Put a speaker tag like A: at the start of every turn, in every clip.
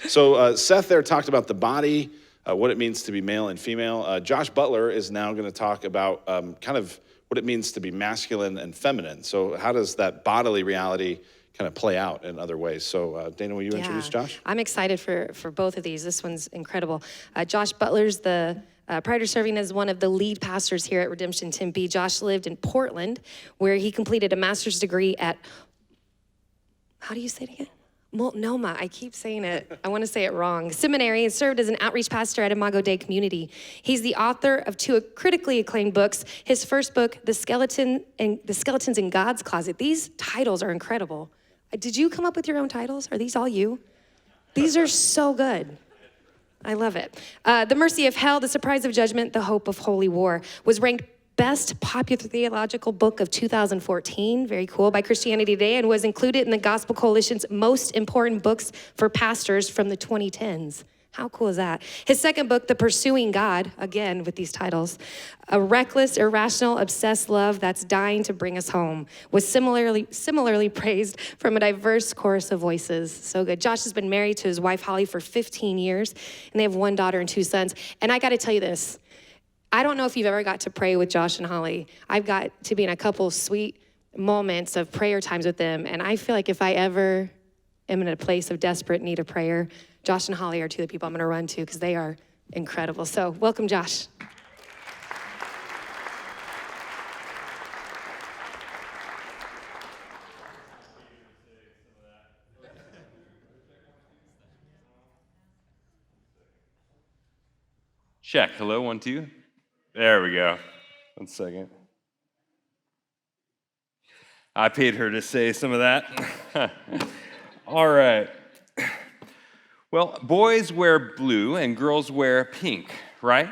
A: So Seth there talked about the body, what it means to be male and female. Josh Butler is now going to talk about kind of what it means to be masculine and feminine. So how does that bodily reality kind of play out in other ways? So Dana, will you introduce Josh?
B: I'm excited for both of these. This one's incredible. Josh Butler's prior to serving as one of the lead pastors here at Redemption Tempe, Josh lived in Portland, where he completed a master's degree at, how do you say it again? Multnomah, I keep saying it. I want to say it wrong. Seminary, and served as an outreach pastor at Imago Dei Community. He's the author of 2 critically acclaimed books. His first book, The Skeletons in God's Closet. These titles are incredible. Did you come up with your own titles? Are these all you? These are so good. I love it. The Mercy of Hell, The Surprise of Judgment, The Hope of Holy War was ranked Best Popular Theological Book of 2014, very cool, by Christianity Today, and was included in the Gospel Coalition's Most Important Books for Pastors from the 2010s. How cool is that? His second book, The Pursuing God, again with these titles, A Reckless, Irrational, Obsessed Love That's Dying to Bring Us Home, was similarly praised from a diverse chorus of voices. So good. Josh has been married to his wife, Holly, for 15 years, and they have 1 daughter and 2 sons. And I got to tell you this, I don't know if you've ever got to pray with Josh and Holly. I've got to be in a couple sweet moments of prayer times with them, and I feel like if I ever am in a place of desperate need of prayer, Josh and Holly are 2 of the people I'm going to run to because they are incredible. So welcome, Josh.
C: Check. Hello, 1, 2. There we go. 1 second. I paid her to say some of that. All right. Well, boys wear blue and girls wear pink, right?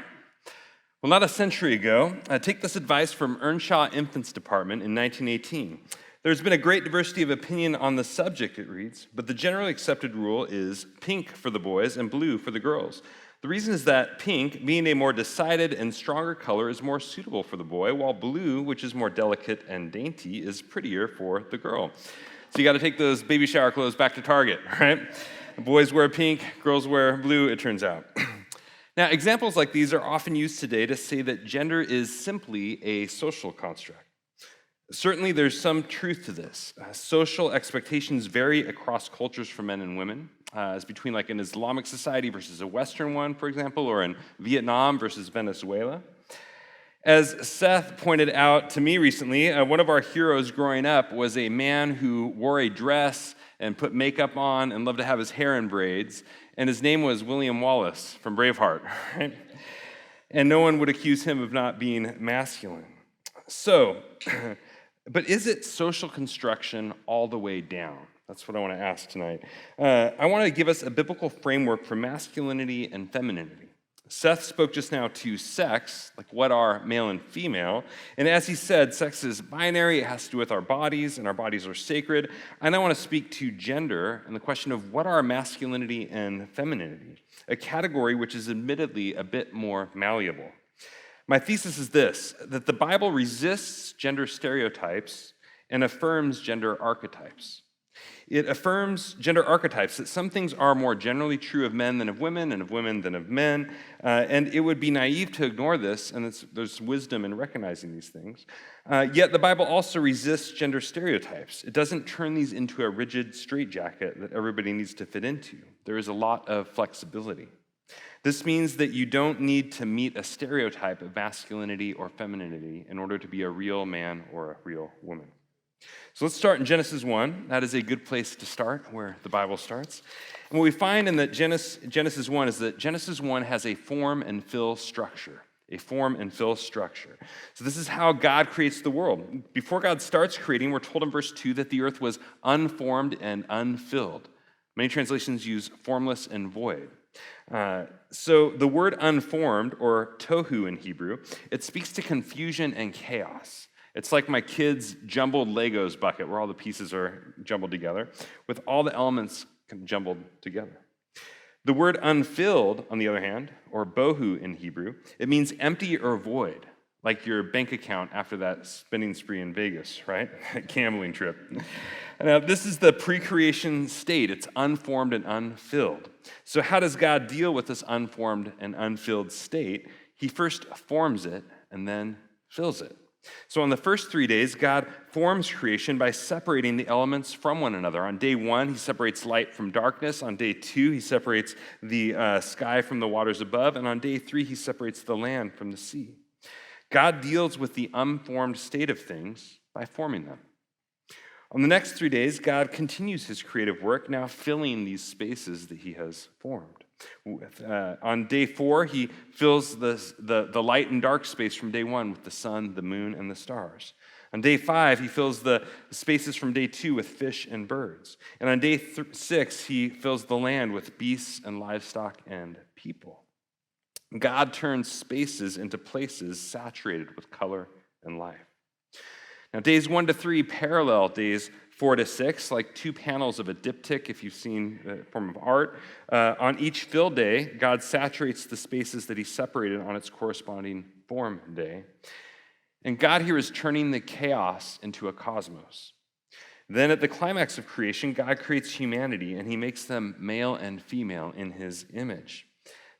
C: Well, not a century ago, take this advice from Earnshaw Infants Department in 1918. There's been a great diversity of opinion on the subject, it reads, but the generally accepted rule is pink for the boys and blue for the girls. The reason is that pink, being a more decided and stronger color, is more suitable for the boy, while blue, which is more delicate and dainty, is prettier for the girl. So you got to take those baby shower clothes back to Target, right? Boys wear pink, girls wear blue, it turns out. Now, examples like these are often used today to say that gender is simply a social construct. Certainly, there's some truth to this. Social expectations vary across cultures for men and women, as between like an Islamic society versus a Western one, for example, or in Vietnam versus Venezuela. As Seth pointed out to me recently, one of our heroes growing up was a man who wore a dress and put makeup on and loved to have his hair in braids, and his name was William Wallace from Braveheart, right? And no one would accuse him of not being masculine. So, but is it social construction all the way down? That's what I want to ask tonight. I want to give us a biblical framework for masculinity and femininity. Seth spoke just now to sex, like what are male and female. And as he said, sex is binary, it has to do with our bodies, and our bodies are sacred. And I want to speak to gender and the question of what are masculinity and femininity, a category which is admittedly a bit more malleable. My thesis is this, that the Bible resists gender stereotypes and affirms gender archetypes. It affirms gender archetypes, that some things are more generally true of men than of women, and of women than of men, and it would be naive to ignore this, and there's wisdom in recognizing these things. Yet the Bible also resists gender stereotypes. It doesn't turn these into a rigid straitjacket that everybody needs to fit into. There is a lot of flexibility. This means that you don't need to meet a stereotype of masculinity or femininity in order to be a real man or a real woman. So let's start in Genesis 1. That is a good place to start, where the Bible starts. And what we find in Genesis 1 is that Genesis 1 has a form and fill structure. A form and fill structure. So this is how God creates the world. Before God starts creating, we're told in verse 2 that the earth was unformed and unfilled. Many translations use formless and void. So the word unformed, or tohu in Hebrew, it speaks to confusion and chaos. It's like my kid's jumbled Legos bucket where all the pieces are jumbled together with all the elements jumbled together. The word unfilled, on the other hand, or bohu in Hebrew, it means empty or void, like your bank account after that spending spree in Vegas, right? Gambling trip. Now, this is the pre-creation state. It's unformed and unfilled. So how does God deal with this unformed and unfilled state? He first forms it and then fills it. So on the first 3 days, God forms creation by separating the elements from one another. On day 1, he separates light from darkness. On day 2, he separates the sky from the waters above. And on day 3, he separates the land from the sea. God deals with the unformed state of things by forming them. On the next 3 days, God continues his creative work, now filling these spaces that he has formed. On day 4, he fills the light and dark space from day 1 with the sun, the moon, and the stars. On day 5, he fills the spaces from day 2 with fish and birds. And on day 6, he fills the land with beasts and livestock and people. God turns spaces into places saturated with color and life. Now, days 1 to 3 parallel days 4 to 6, like two panels of a diptych, if you've seen the form of art. On each fill day, God saturates the spaces that he separated on its corresponding form day. And God here is turning the chaos into a cosmos. Then at the climax of creation, God creates humanity, and he makes them male and female in his image.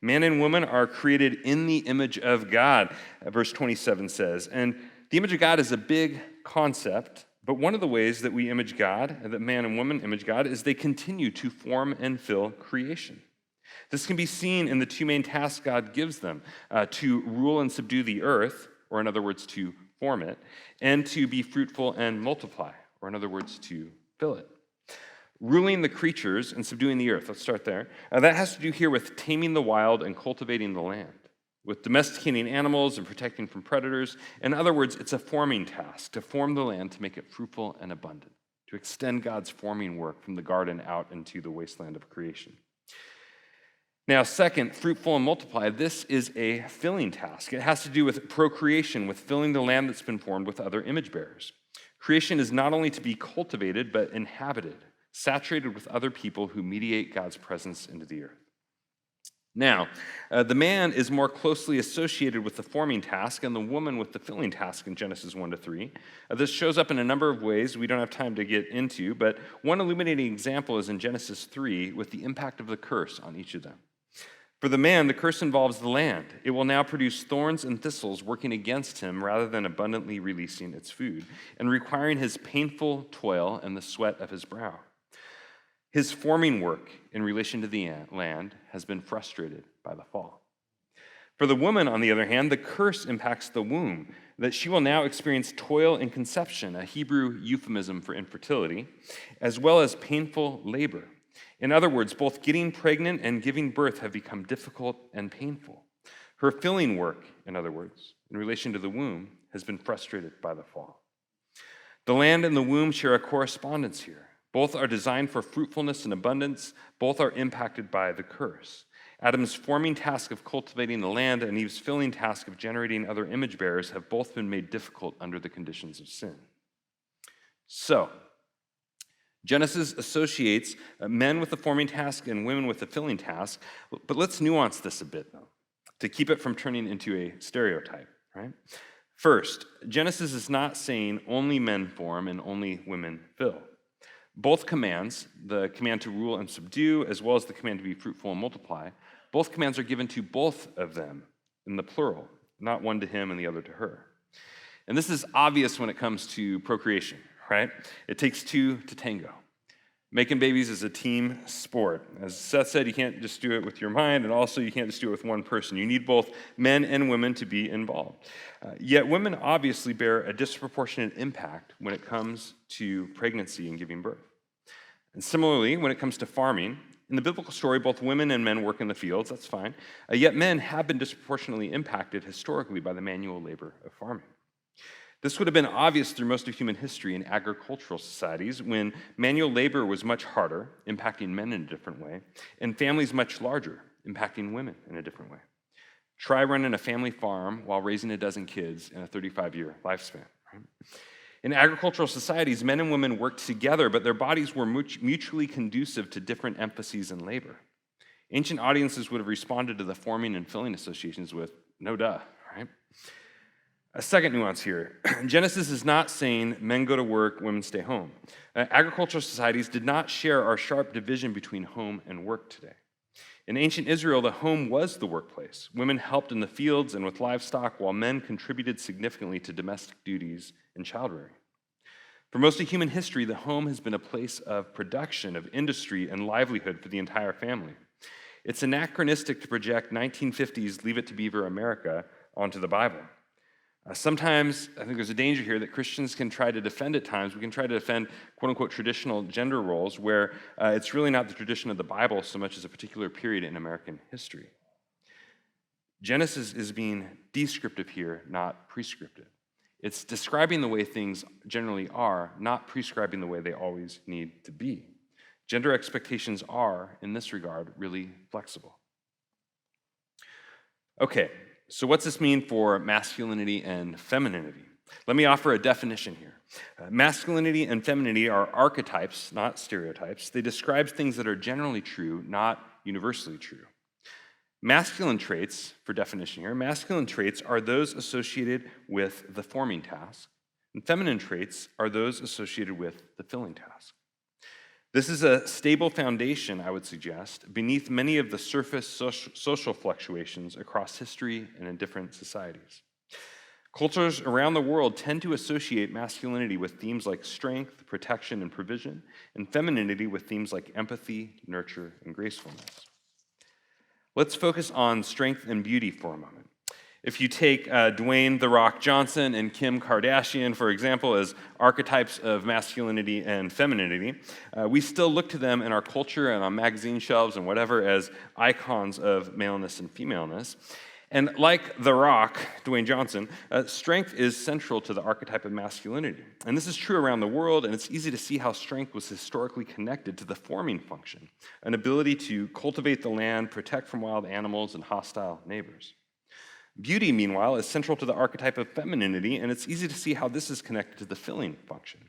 C: Man and woman are created in the image of God, verse 27 says. And the image of God is a big concept, but one of the ways that we image God, that man and woman image God, is they continue to form and fill creation. This can be seen in the two main tasks God gives them, to rule and subdue the earth, or in other words, to form it, and to be fruitful and multiply, or in other words, to fill it. Ruling the creatures and subduing the earth, let's start there. That has to do here with taming the wild and cultivating the land, with domesticating animals and protecting from predators. In other words, it's a forming task, to form the land to make it fruitful and abundant, to extend God's forming work from the garden out into the wasteland of creation. Now, second, fruitful and multiply. This is a filling task. It has to do with procreation, with filling the land that's been formed with other image bearers. Creation is not only to be cultivated, but inhabited, saturated with other people who mediate God's presence into the earth. Now, the man is more closely associated with the forming task and the woman with the filling task in Genesis 1 to 3. This shows up in a number of ways we don't have time to get into, but one illuminating example is in Genesis 3 with the impact of the curse on each of them. For the man, the curse involves the land. It will now produce thorns and thistles working against him rather than abundantly releasing its food, and requiring his painful toil and the sweat of his brow. His forming work in relation to the land has been frustrated by the fall. For the woman, on the other hand, the curse impacts the womb, that she will now experience toil in conception, a Hebrew euphemism for infertility, as well as painful labor. In other words, both getting pregnant and giving birth have become difficult and painful. Her filling work, in other words, in relation to the womb, has been frustrated by the fall. The land and the womb share a correspondence here. Both are designed for fruitfulness and abundance. Both are impacted by the curse. Adam's forming task of cultivating the land and Eve's filling task of generating other image bearers have both been made difficult under the conditions of sin. So, Genesis associates men with the forming task and women with the filling task, but let's nuance this a bit, though, to keep it from turning into a stereotype, right? First, Genesis is not saying only men form and only women fill. Both commands, the command to rule and subdue, as well as the command to be fruitful and multiply, both commands are given to both of them in the plural, not one to him and the other to her. And this is obvious when it comes to procreation, right? It takes two to tango. Making babies is a team sport. As Seth said, you can't just do it with your mind, and also you can't just do it with one person. You need both men and women to be involved. Yet women obviously bear a disproportionate impact when it comes to pregnancy and giving birth. And similarly, when it comes to farming, in the biblical story, both women and men work in the fields, that's fine. Yet men have been disproportionately impacted historically by the manual labor of farming. This would have been obvious through most of human history in agricultural societies when manual labor was much harder, impacting men in a different way, and families much larger, impacting women in a different way. Try running a family farm while raising a dozen kids in a 35-year lifespan. Right? In agricultural societies, men and women worked together, but their bodies were mutually conducive to different emphases in labor. Ancient audiences would have responded to the forming and filling associations with, no duh, right? A second nuance here. Genesis is not saying men go to work, women stay home. Agricultural societies did not share our sharp division between home and work today. In ancient Israel, the home was the workplace. Women helped in the fields and with livestock, while men contributed significantly to domestic duties and child rearing. For most of human history, the home has been a place of production, of industry, and livelihood for the entire family. It's anachronistic to project 1950s Leave It to Beaver America onto the Bible. Sometimes, I think there's a danger here that Christians can try to defend at times. We can try to defend quote-unquote traditional gender roles where it's really not the tradition of the Bible so much as a particular period in American history. Genesis is being descriptive here, not prescriptive. It's describing the way things generally are, not prescribing the way they always need to be. Gender expectations are, in this regard, really flexible. Okay, so what's this mean for masculinity and femininity? Let me offer a definition here. Masculinity and femininity are archetypes, not stereotypes. They describe things that are generally true, not universally true. Masculine traits, for definition here, masculine traits are those associated with the forming task, and feminine traits are those associated with the filling task. This is a stable foundation, I would suggest, beneath many of the surface social fluctuations across history and in different societies. Cultures around the world tend to associate masculinity with themes like strength, protection, and provision, and femininity with themes like empathy, nurture, and gracefulness. Let's focus on strength and beauty for a moment. If you take Dwayne "The Rock" Johnson and Kim Kardashian, for example, as archetypes of masculinity and femininity, we still look to them in our culture and on magazine shelves and whatever as icons of maleness and femaleness. And like The Rock, Dwayne Johnson, strength is central to the archetype of masculinity. And this is true around the world, and it's easy to see how strength was historically connected to the forming function, an ability to cultivate the land, protect from wild animals and hostile neighbors. Beauty, meanwhile, is central to the archetype of femininity, and it's easy to see how this is connected to the filling function.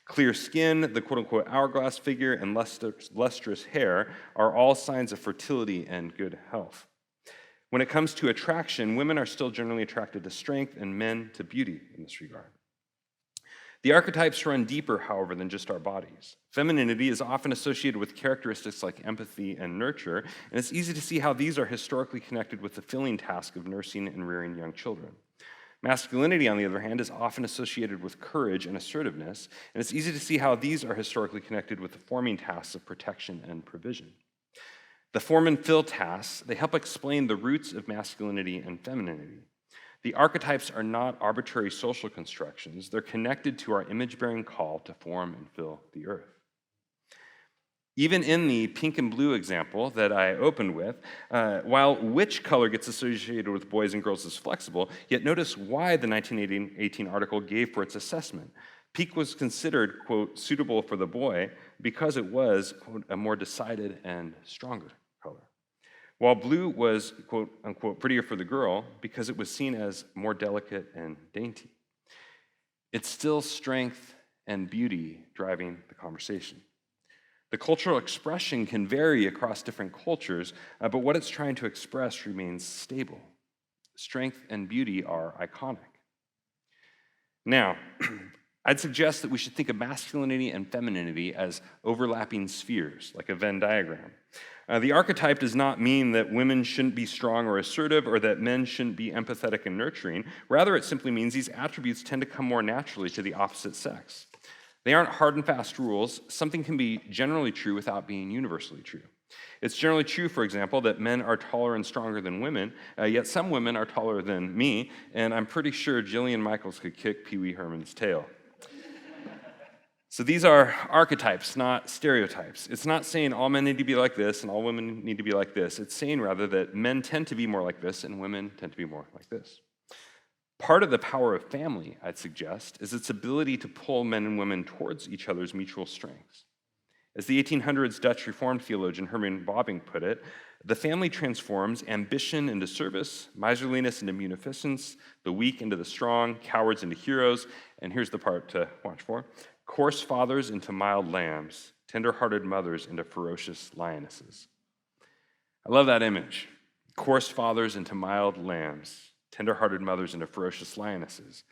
C: Clear skin, the quote-unquote hourglass figure, and lustrous hair are all signs of fertility and good health. When it comes to attraction, women are still generally attracted to strength and men to beauty in this regard. The archetypes run deeper, however, than just our bodies. Femininity is often associated with characteristics like empathy and nurture, and it's easy to see how these are historically connected with the filling task of nursing and rearing young children. Masculinity, on the other hand, is often associated with courage and assertiveness, and it's easy to see how these are historically connected with the forming tasks of protection and provision. The form and fill tasks, they help explain the roots of masculinity and femininity. The archetypes are not arbitrary social constructions. They're connected to our image-bearing call to form and fill the earth. Even in the pink and blue example that I opened with, while which color gets associated with boys and girls is flexible, yet notice why the 1918 article gave for its assessment. Pink was considered, quote, suitable for the boy because it was, quote, a more decided and stronger color. While blue was, quote, unquote, prettier for the girl because it was seen as more delicate and dainty. It's still strength and beauty driving the conversation. The cultural expression can vary across different cultures, but what it's trying to express remains stable. Strength and beauty are iconic. Now, I'd suggest that we should think of masculinity and femininity as overlapping spheres, like a Venn diagram. The archetype does not mean that women shouldn't be strong or assertive or that men shouldn't be empathetic and nurturing. Rather, it simply means these attributes tend to come more naturally to the opposite sex. They aren't hard and fast rules. Something can be generally true without being universally true. It's generally true, for example, that men are taller and stronger than women, yet some women are taller than me, and I'm pretty sure Jillian Michaels could kick Pee Wee Herman's tail. So these are archetypes, not stereotypes. It's not saying all men need to be like this and all women need to be like this. It's saying rather that men tend to be more like this and women tend to be more like this. Part of the power of family, I'd suggest, is its ability to pull men and women towards each other's mutual strengths. As the 1800s Dutch Reformed theologian Herman Bobbing put it, the family transforms ambition into service, miserliness into munificence, the weak into the strong, cowards into heroes, and here's the part to watch for, coarse fathers into mild lambs, tender-hearted mothers into ferocious lionesses. I love that image. Coarse fathers into mild lambs, tender-hearted mothers into ferocious lionesses.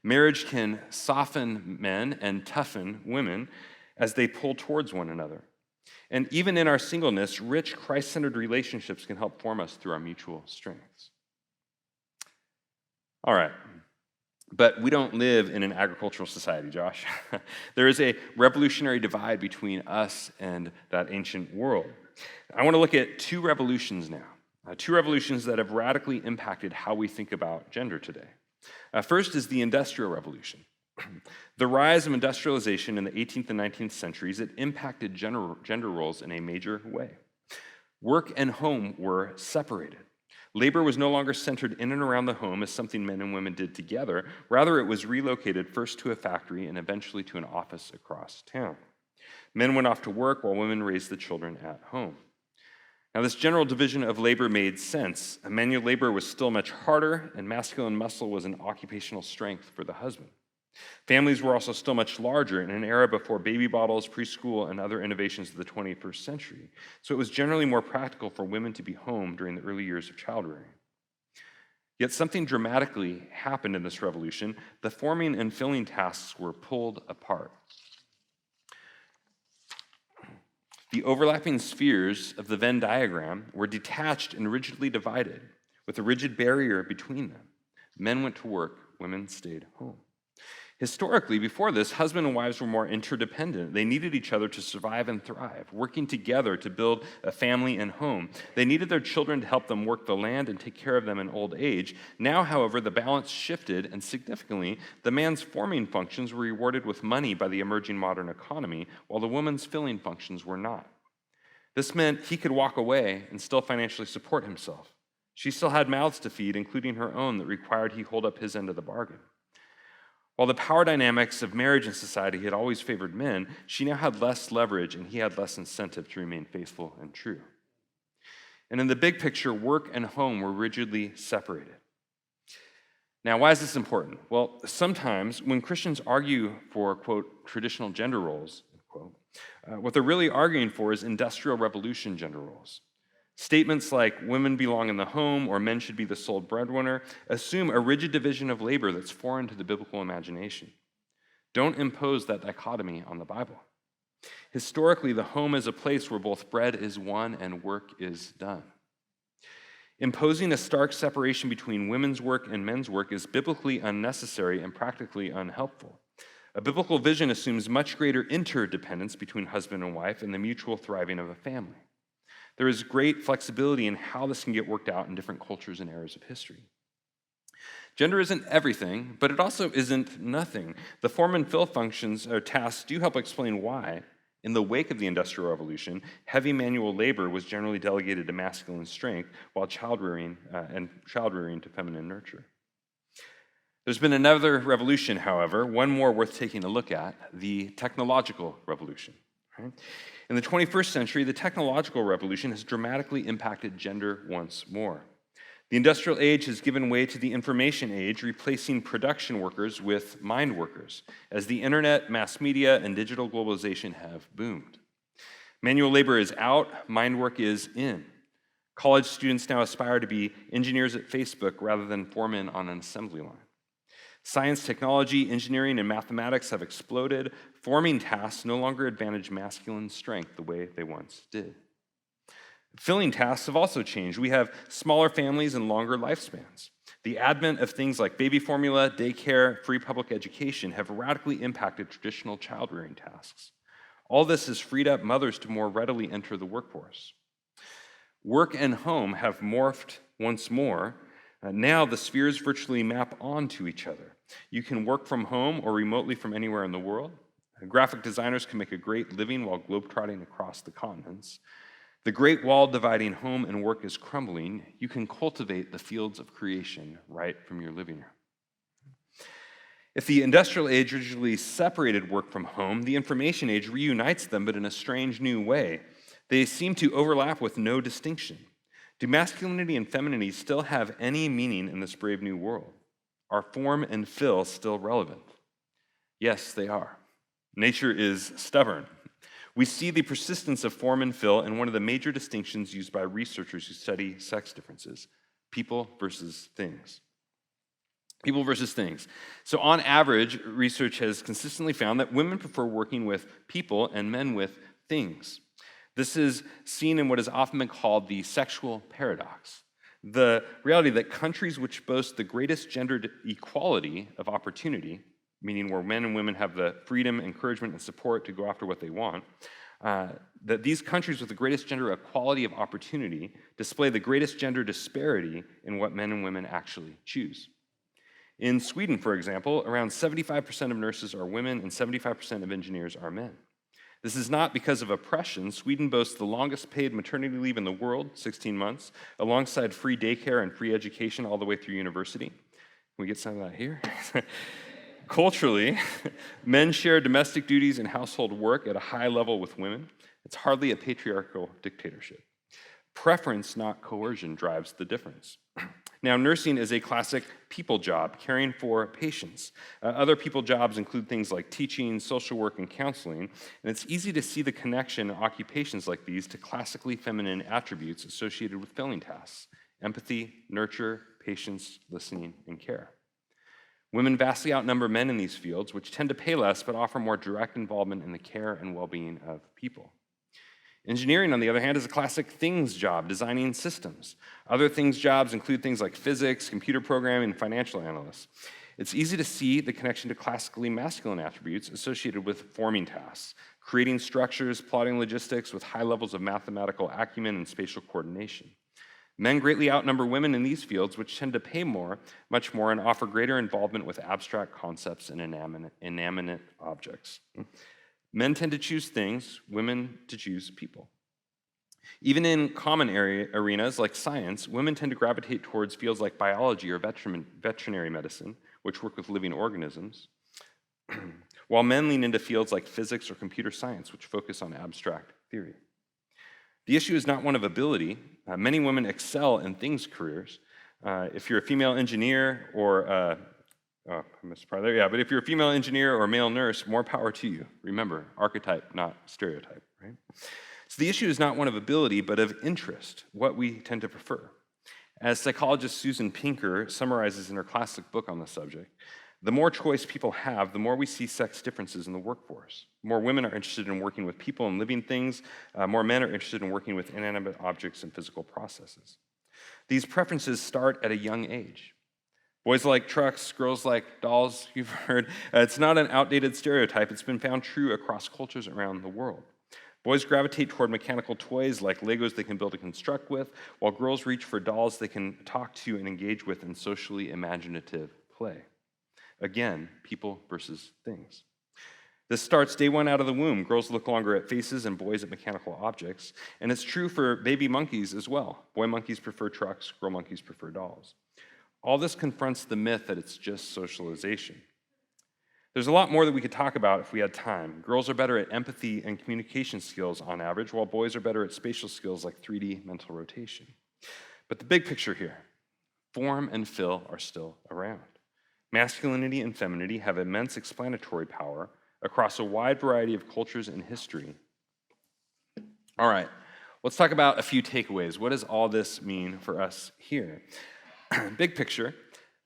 C: Marriage can soften men and toughen women as they pull towards one another. And even in our singleness, rich, Christ-centered relationships can help form us through our mutual strengths. All right, but we don't live in an agricultural society, Josh. There is a revolutionary divide between us and that ancient world. I want to look at two revolutions now, two revolutions that have radically impacted how we think about gender today. First is the Industrial Revolution. The rise of industrialization in the 18th and 19th centuries, it impacted gender roles in a major way. Work and home were separated. Labor was no longer centered in and around the home as something men and women did together. Rather, it was relocated first to a factory and eventually to an office across town. Men went off to work while women raised the children at home. Now, this general division of labor made sense. Manual labor was still much harder, and masculine muscle was an occupational strength for the husband. Families were also still much larger in an era before baby bottles, preschool, and other innovations of the 21st century. So it was generally more practical for women to be home during the early years of child rearing. Yet something dramatically happened in this revolution. The forming and filling tasks were pulled apart. The overlapping spheres of the Venn diagram were detached and rigidly divided, with a rigid barrier between them. Men went to work, women stayed home. Historically, before this, husband and wives were more interdependent. They needed each other to survive and thrive, working together to build a family and home. They needed their children to help them work the land and take care of them in old age. Now, however, the balance shifted, and significantly, the man's forming functions were rewarded with money by the emerging modern economy, while the woman's filling functions were not. This meant he could walk away and still financially support himself. She still had mouths to feed, including her own, that required he hold up his end of the bargain. While the power dynamics of marriage in society had always favored men, she now had less leverage and he had less incentive to remain faithful and true. And in the big picture, work and home were rigidly separated. Now, why is this important? Well, sometimes when Christians argue for, quote, traditional gender roles, quote, what they're really arguing for is industrial revolution gender roles. Statements like women belong in the home or men should be the sole breadwinner assume a rigid division of labor that's foreign to the biblical imagination. Don't impose that dichotomy on the Bible. Historically, the home is a place where both bread is won and work is done. Imposing a stark separation between women's work and men's work is biblically unnecessary and practically unhelpful. A biblical vision assumes much greater interdependence between husband and wife and the mutual thriving of a family. There is great flexibility in how this can get worked out in different cultures and eras of history. Gender isn't everything, but it also isn't nothing. The form and fill functions or tasks do help explain why, in the wake of the Industrial Revolution, heavy manual labor was generally delegated to masculine strength, while child rearing to feminine nurture. There's been another revolution, however, one more worth taking a look at, the technological revolution. Right? In the 21st century, the technological revolution has dramatically impacted gender once more. The industrial age has given way to the information age, replacing production workers with mind workers, as the internet, mass media, and digital globalization have boomed. Manual labor is out, mind work is in. College students now aspire to be engineers at Facebook rather than foremen on an assembly line. Science, technology, engineering, and mathematics have exploded. Forming tasks no longer advantage masculine strength the way they once did. Filling tasks have also changed. We have smaller families and longer lifespans. The advent of things like baby formula, daycare, free public education have radically impacted traditional child-rearing tasks. All this has freed up mothers to more readily enter the workforce. Work and home have morphed once more. Now the spheres virtually map onto each other. You can work from home or remotely from anywhere in the world. Graphic designers can make a great living while globetrotting across the continents. The great wall dividing home and work is crumbling. You can cultivate the fields of creation right from your living room. If the industrial age originally separated work from home, the information age reunites them, but in a strange new way. They seem to overlap with no distinction. Do masculinity and femininity still have any meaning in this brave new world? Are form and fill still relevant? Yes, they are. Nature is stubborn. We see the persistence of form and fill in one of the major distinctions used by researchers who study sex differences, people versus things. People versus things. So on average, research has consistently found that women prefer working with people and men with things. This is seen in what has often been called the sexual paradox. The reality that countries which boast the greatest gender equality of opportunity, meaning where men and women have the freedom, encouragement, and support to go after what they want, that these countries with the greatest gender equality of opportunity display the greatest gender disparity in what men and women actually choose. In Sweden, for example, around 75% of nurses are women and 75% of engineers are men. This is not because of oppression. Sweden boasts the longest paid maternity leave in the world, 16 months, alongside free daycare and free education all the way through university. Can we get some of that here? Culturally, men share domestic duties and household work at a high level with women. It's hardly a patriarchal dictatorship. Preference, not coercion, drives the difference. Now, nursing is a classic people job, caring for patients. Other people jobs include things like teaching, social work, and counseling, and it's easy to see the connection in occupations like these to classically feminine attributes associated with filling tasks: empathy, nurture, patience, listening, and care. Women vastly outnumber men in these fields, which tend to pay less but offer more direct involvement in the care and well-being of people. Engineering, on the other hand, is a classic things job, designing systems. Other things jobs include things like physics, computer programming, and financial analysts. It's easy to see the connection to classically masculine attributes associated with forming tasks, creating structures, plotting logistics with high levels of mathematical acumen and spatial coordination. Men greatly outnumber women in these fields, which tend to pay more, much more, and offer greater involvement with abstract concepts and inanimate objects. Men tend to choose things, women to choose people. Even in common arenas like science, women tend to gravitate towards fields like biology or veterinary medicine, which work with living organisms, while men lean into fields like physics or computer science, which focus on abstract theory. The issue is not one of ability. Many women excel in things careers. If you're a female engineer or I missed part there. Yeah, but if you're a female engineer or a male nurse, more power to you. Remember, archetype, not stereotype, right? So the issue is not one of ability, but of interest, what we tend to prefer. As psychologist Susan Pinker summarizes in her classic book on the subject, the more choice people have, the more we see sex differences in the workforce. More women are interested in working with people and living things. More men are interested in working with inanimate objects and physical processes. These preferences start at a young age. Boys like trucks, girls like dolls, you've heard. It's not an outdated stereotype. It's been found true across cultures around the world. Boys gravitate toward mechanical toys like Legos they can build and construct with, while girls reach for dolls they can talk to and engage with in socially imaginative play. Again, people versus things. This starts day one out of the womb. Girls look longer at faces and boys at mechanical objects. And it's true for baby monkeys as well. Boy monkeys prefer trucks, girl monkeys prefer dolls. All this confronts the myth that it's just socialization. There's a lot more that we could talk about if we had time. Girls are better at empathy and communication skills on average, while boys are better at spatial skills like 3D mental rotation. But the big picture here, form and fill are still around. Masculinity and femininity have immense explanatory power across a wide variety of cultures and history. All right, let's talk about a few takeaways. What does all this mean for us here? Big picture,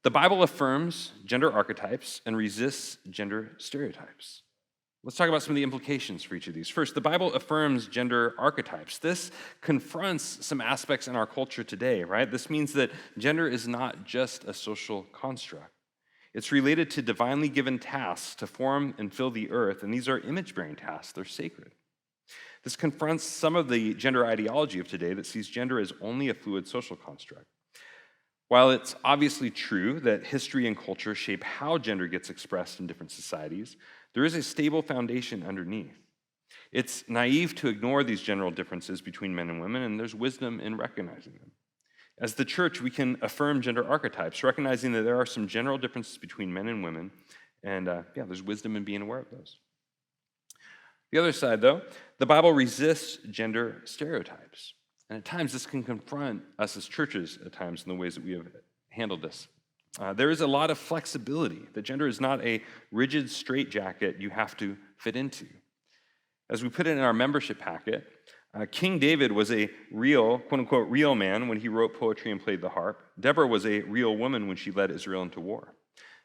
C: the Bible affirms gender archetypes and resists gender stereotypes. Let's talk about some of the implications for each of these. First, the Bible affirms gender archetypes. This confronts some aspects in our culture today, right? This means that gender is not just a social construct. It's related to divinely given tasks to form and fill the earth, and these are image-bearing tasks. They're sacred. This confronts some of the gender ideology of today that sees gender as only a fluid social construct. While it's obviously true that history and culture shape how gender gets expressed in different societies, there is a stable foundation underneath. It's naive to ignore these general differences between men and women, and there's wisdom in recognizing them. As the church, we can affirm gender archetypes, recognizing that there are some general differences between men and women, and there's wisdom in being aware of those. The other side, though, the Bible resists gender stereotypes. And at times, this can confront us as churches at times in the ways that we have handled this. There is a lot of flexibility. That gender is not a rigid straitjacket you have to fit into. As we put it in our membership packet, King David was a real, quote-unquote, real man when he wrote poetry and played the harp. Deborah was a real woman when she led Israel into war.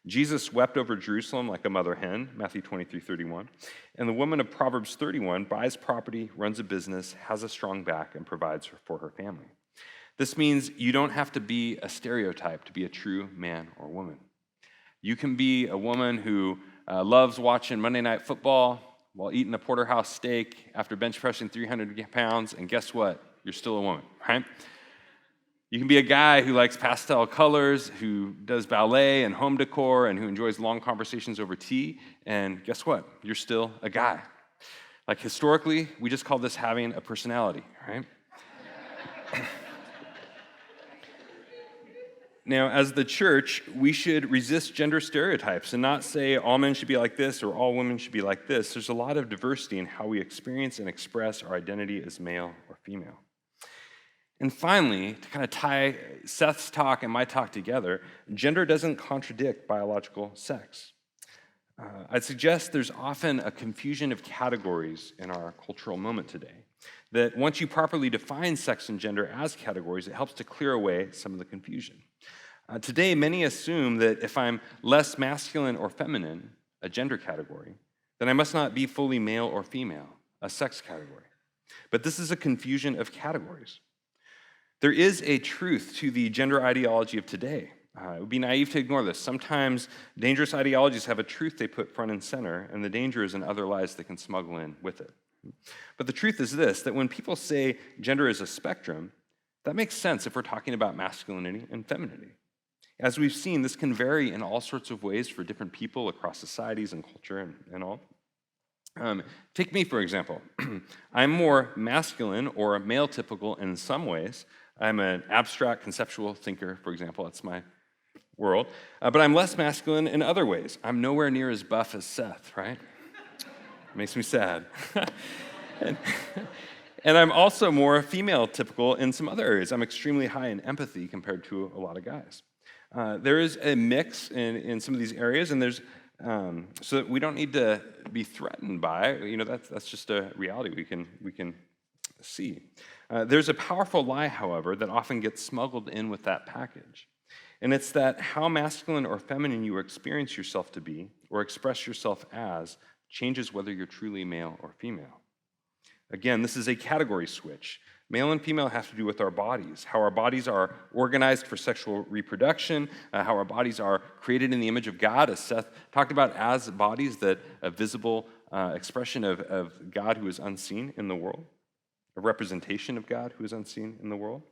C: Jesus wept over Jerusalem like a mother hen, Matthew 23:31. And the woman of Proverbs 31 buys property, runs a business, has a strong back, and provides for her family. This means you don't have to be a stereotype to be a true man or woman. You can be a woman who loves watching Monday Night Football while eating a porterhouse steak after bench pressing 300 pounds, and guess what? You're still a woman, right? You can be a guy who likes pastel colors, who does ballet and home decor, and who enjoys long conversations over tea, and guess what? You're still a guy. Like historically, we just call this having a personality, right? Now, as the church, we should resist gender stereotypes and not say all men should be like this or all women should be like this. There's a lot of diversity in how we experience and express our identity as male or female. And finally, to kind of tie Seth's talk and my talk together, gender doesn't contradict biological sex. I'd suggest there's often a confusion of categories in our cultural moment today. That once you properly define sex and gender as categories, it helps to clear away some of the confusion. Today, many assume that if I'm less masculine or feminine, a gender category, then I must not be fully male or female, a sex category. But this is a confusion of categories. There is a truth to the gender ideology of today. It would be naive to ignore this. Sometimes dangerous ideologies have a truth they put front and center, and the danger is in other lies they can smuggle in with it. But the truth is this, that when people say gender is a spectrum, that makes sense if we're talking about masculinity and femininity. As we've seen, this can vary in all sorts of ways for different people across societies and culture and all. Take me, for example. I'm more masculine or male-typical in some ways. I'm an abstract conceptual thinker, for example. That's my world. But I'm less masculine in other ways. I'm nowhere near as buff as Seth, right? Makes me sad. And I'm also more female-typical in some other areas. I'm extremely high in empathy compared to a lot of guys. There is a mix in some of these areas, and there's so that we don't need to be threatened by. That's just a reality we can see. There's a powerful lie, however, that often gets smuggled in with that package, and it's that how masculine or feminine you experience yourself to be or express yourself as changes whether you're truly male or female. Again, this is a category switch. Male and female have to do with our bodies, how our bodies are organized for sexual reproduction, how our bodies are created in the image of God, as Seth talked about, as bodies that a visible expression of God who is unseen in the world, a representation of God who is unseen in the world,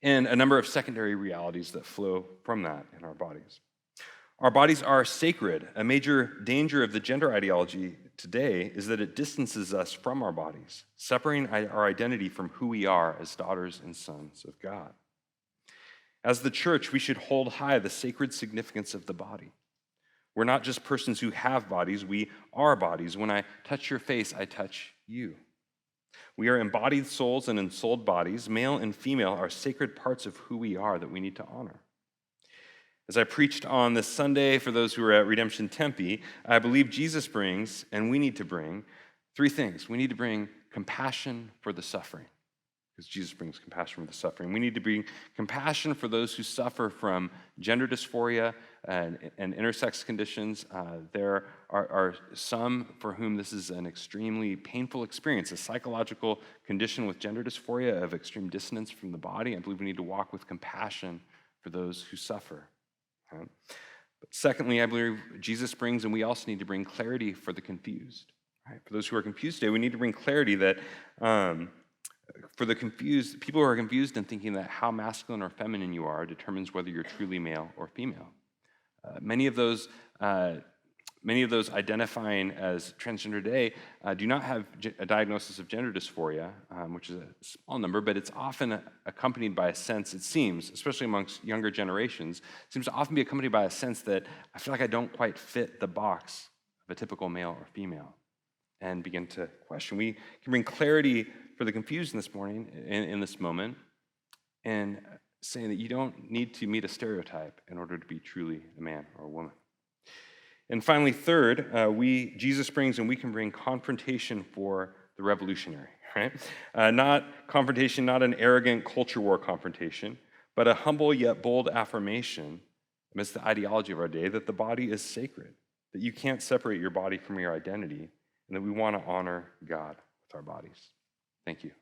C: and a number of secondary realities that flow from that in our bodies. Our bodies are sacred. A major danger of the gender ideology today is that it distances us from our bodies, separating our identity from who we are as daughters and sons of God. As the church, we should hold high the sacred significance of the body. We're not just persons who have bodies, we are bodies. When I touch your face, I touch you. We are embodied souls and ensouled bodies. Male and female are sacred parts of who we are that we need to honor. As I preached on this Sunday for those who are at Redemption Tempe, I believe Jesus brings, and we need to bring, three things. We need to bring compassion for the suffering, because Jesus brings compassion for the suffering. We need to bring compassion for those who suffer from gender dysphoria and intersex conditions. There are some for whom this is an extremely painful experience, a psychological condition with gender dysphoria of extreme dissonance from the body. I believe we need to walk with compassion for those who suffer. But secondly, I believe Jesus brings, and we also need to bring clarity for the confused. Right? For those who are confused today, we need to bring clarity that for the confused, people who are confused and thinking that how masculine or feminine you are determines whether you're truly male or female. Many of those identifying as transgender today do not have a diagnosis of gender dysphoria, which is a small number, but it's often accompanied by a sense, it seems, especially amongst younger generations, seems to often be accompanied by a sense that I feel like I don't quite fit the box of a typical male or female, and begin to question. We can bring clarity for the confused this morning, in this moment, and saying that you don't need to meet a stereotype in order to be truly a man or a woman. And finally, third, Jesus brings, and we can bring confrontation for the revolutionary, right? Not confrontation, not an arrogant culture war confrontation, but a humble yet bold affirmation amidst the ideology of our day, that the body is sacred, that you can't separate your body from your identity, and that we want to honor God with our bodies. Thank you.